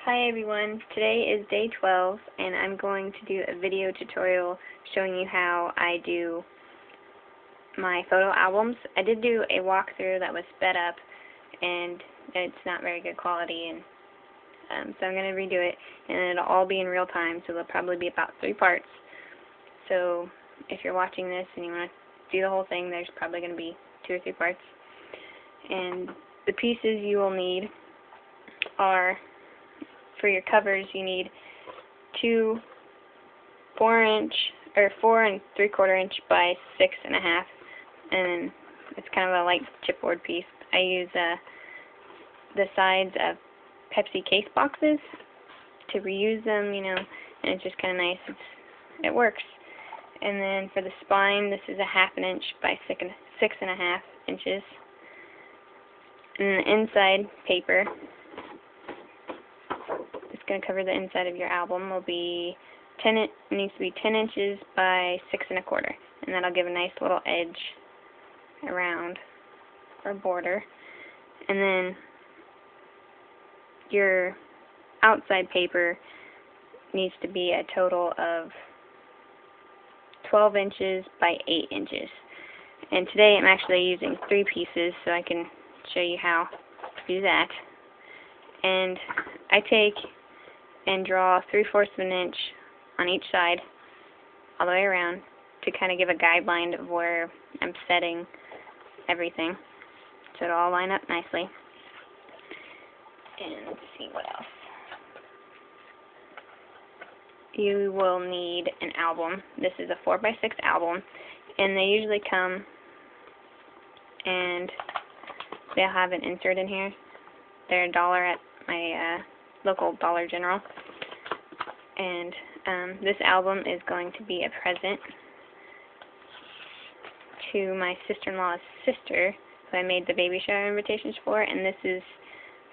Hi everyone, today is day 12 and I'm going to do a video tutorial showing you how I do my photo albums. I did do a walkthrough that was sped up and it's not very good quality, and so I'm going to redo it, and it'll all be in real time, so there'll probably be about 3 parts. So if you're watching this and you want to do the whole thing, there's probably going to be 2 or 3 parts. And the pieces you will need are, for your covers, you need 2 4 and 3/4 inch by 6.5, and it's kind of a light chipboard piece. I use the sides of Pepsi case boxes to reuse them, and it's just kind of nice. It works. And then for the spine, this is a 1/2 inch by 6.5 inches. And the inside paper, going to cover the inside of your album, will be it needs to be 10 inches by 6.25, and that'll give a nice little edge around our border. And then your outside paper needs to be a total of 12 inches by 8 inches. And today I'm actually using 3 pieces, so I can show you how to do that. And I take and draw 3/4 of an inch on each side all the way around to kind of give a guideline of where I'm setting everything, so it'll all line up nicely. And let's see what else. You will need an album. This is a 4x6 album, and they usually come and they'll have an insert in here. They're $1 at my local Dollar General, and this album is going to be a present to my sister-in-law's sister, who I made the baby shower invitations for, and this is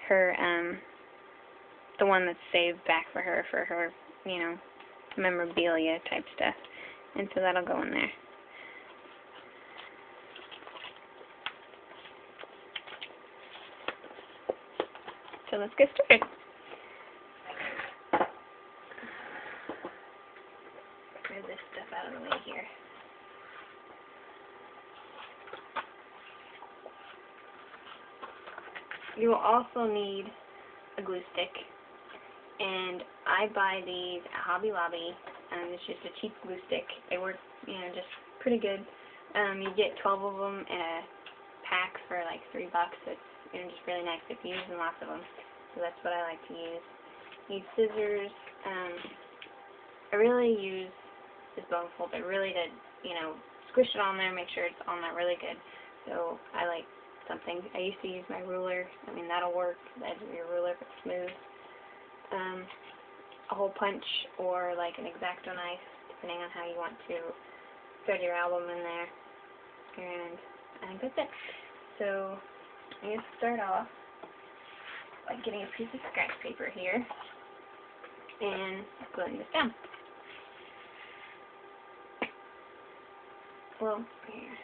her, the one that's saved back for her memorabilia type stuff, and so that'll go in there. So let's get started. Move this stuff out of the way here. You will also need a glue stick, and I buy these at Hobby Lobby. It's just a cheap glue stick. They work, just pretty good. You get 12 of them in a pack for like $3. It's just really nice if you're using lots of them. So that's what I like to use. Need scissors. I really use this bone folder really to, squish it on there, make sure it's on there really good. So I like something. I used to use my ruler. That'll work. The edge of your ruler if it's smooth. A hole punch or like an X-Acto knife, depending on how you want to thread your album in there. And I think that's it. So I'm going to start off by getting a piece of scratch paper here and gluing this down. Well, here.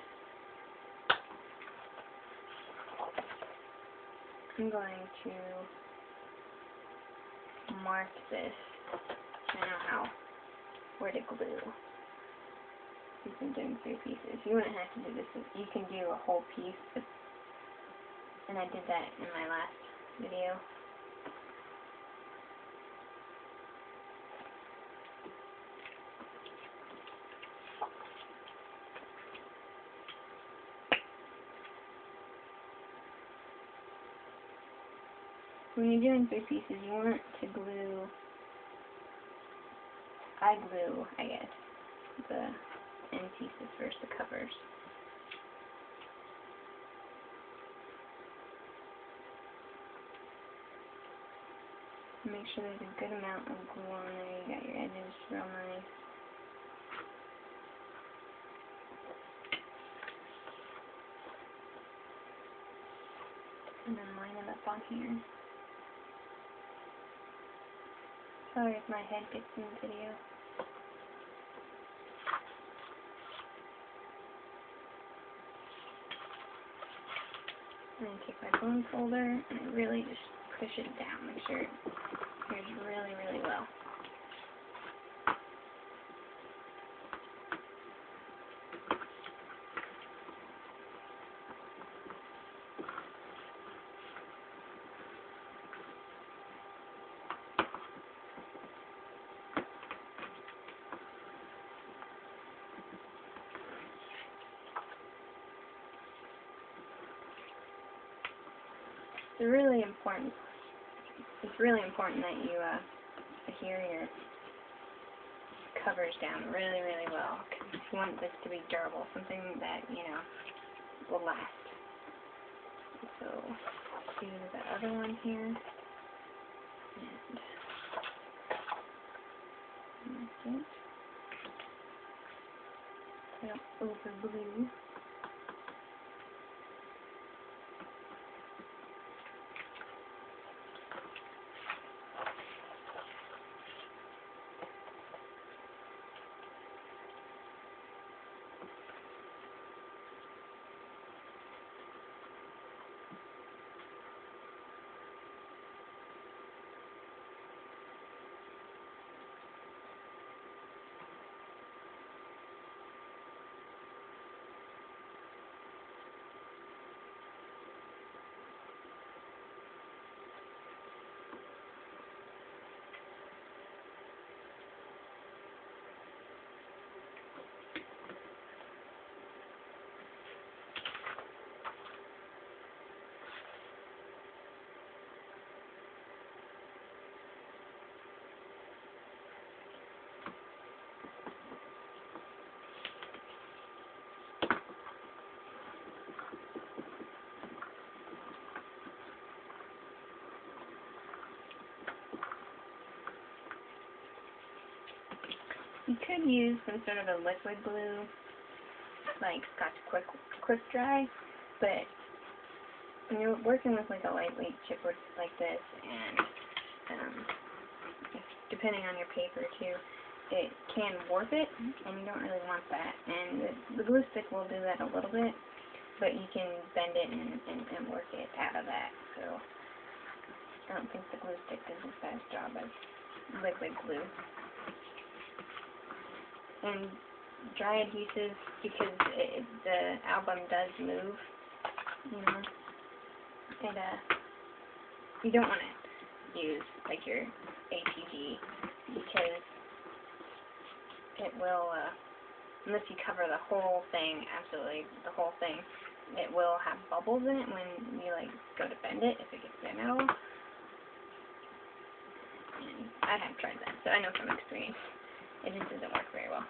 I'm going to mark this. I know where to glue. You've been doing 3 pieces. You wouldn't have to do this. You can do a whole piece, and I did that in my last video. When you're doing 3 pieces, you want to glue, I guess, the end pieces versus the covers. Make sure there's a good amount of glue on there. You got your edges real nice. And then line it up on here. Sorry if my head gets in the video. And I take my bone folder and I really just push it down, make sure adheres really, really well. It's really important that you adhere your covers down really, really well, because you want this to be durable, something that, will last. So, do the other one here, and that's it. Over glue. You could use some sort of a liquid glue, like Scotch Quick Dry, but when you're working with like a lightweight chipboard like this, and depending on your paper too, it can warp it, and you don't really want that. And the glue stick will do that a little bit, but you can bend it and work it out of that. So I don't think the glue stick does as bad a job as liquid glue. And dry adhesives, because the album does move, you don't want to use like your ATG, because it will, unless you cover the whole thing, absolutely the whole thing, it will have bubbles in it when you like go to bend it, if it gets bent at all. And I have tried that, so I know from experience. It just doesn't work very well.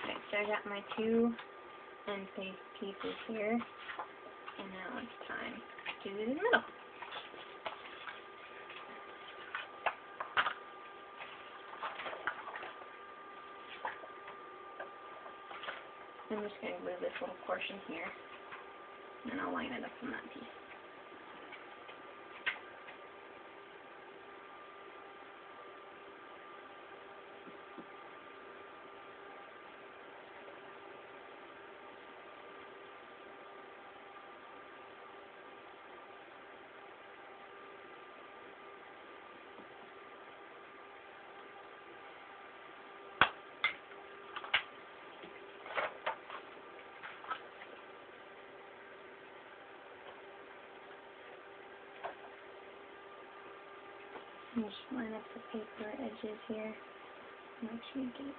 Okay, so I got my two end face pieces here, and now it's time to do the middle. I'm just going to glue this little portion here, and then I'll line it up on that piece. And just line up the paper edges here. Make sure you get it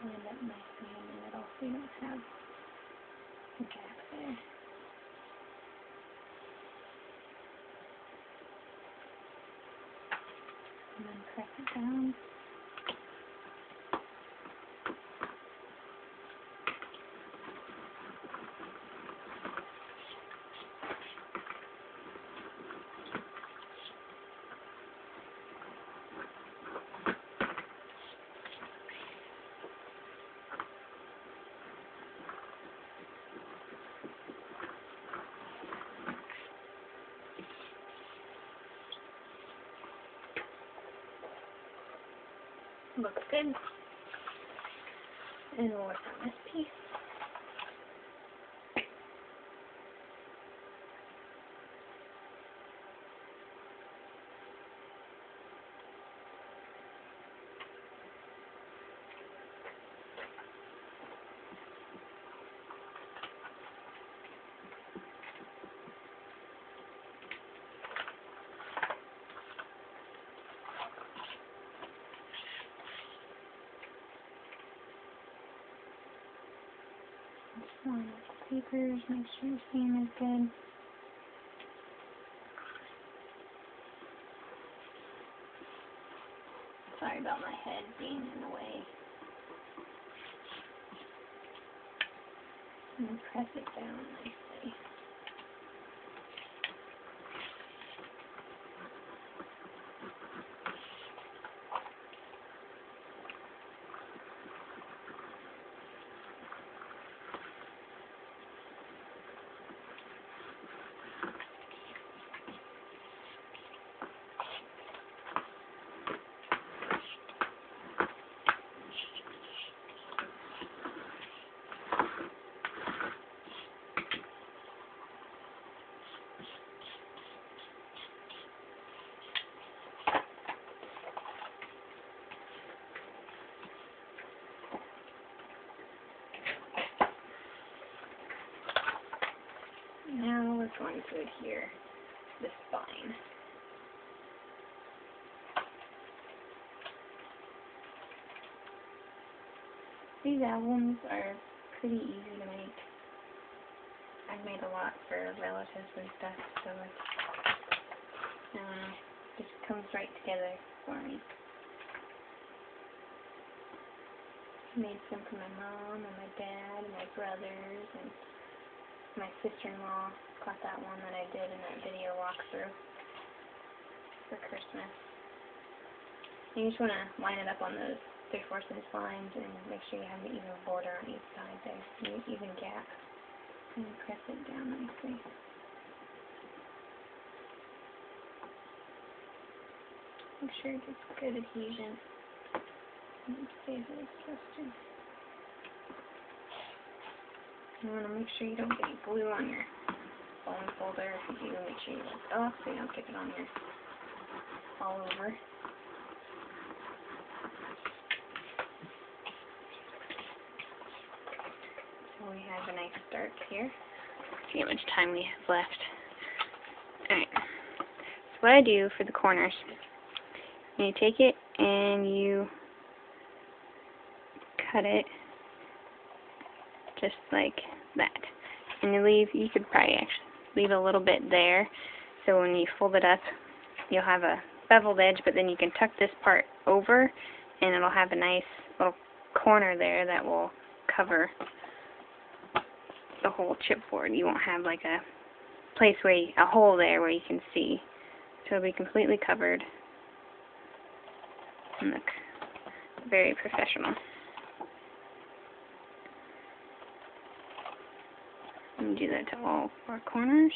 lined up nicely in the middle so you don't have a gap there. And then press it down. Looks good. And we'll work on this piece. Just line up the papers, make sure your seam is good. Sorry about my head being in the way. And press it down nicely. Now we're going to adhere the spine. These albums are pretty easy to make. I've made a lot for relatives and stuff, so it just comes right together for me. I made some for my mom and my dad and my brothers, and my sister-in-law got that one that I did in that video walkthrough for Christmas. You just want to line it up on those 3/4 inch lines and make sure you have an even border on each side there, an even gap, and press it down nicely. Make sure it gets good adhesion and it stays where it's supposed to. You want to make sure you don't get any glue on your bone folder. If you do, make sure you lift it off so you don't get it on your all over. So we have a nice start here. See how much time we have left. Alright. So what I do for the corners, you take it and you cut it just like that. And you could probably actually leave a little bit there, so when you fold it up, you'll have a beveled edge, but then you can tuck this part over, and it'll have a nice little corner there that will cover the whole chipboard. You won't have like a place a hole there where you can see. So it'll be completely covered and look very professional. And do that to all 4 corners.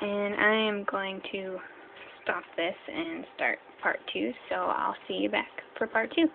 And I am going to stop this and start part 2, so I'll see you back for part 2.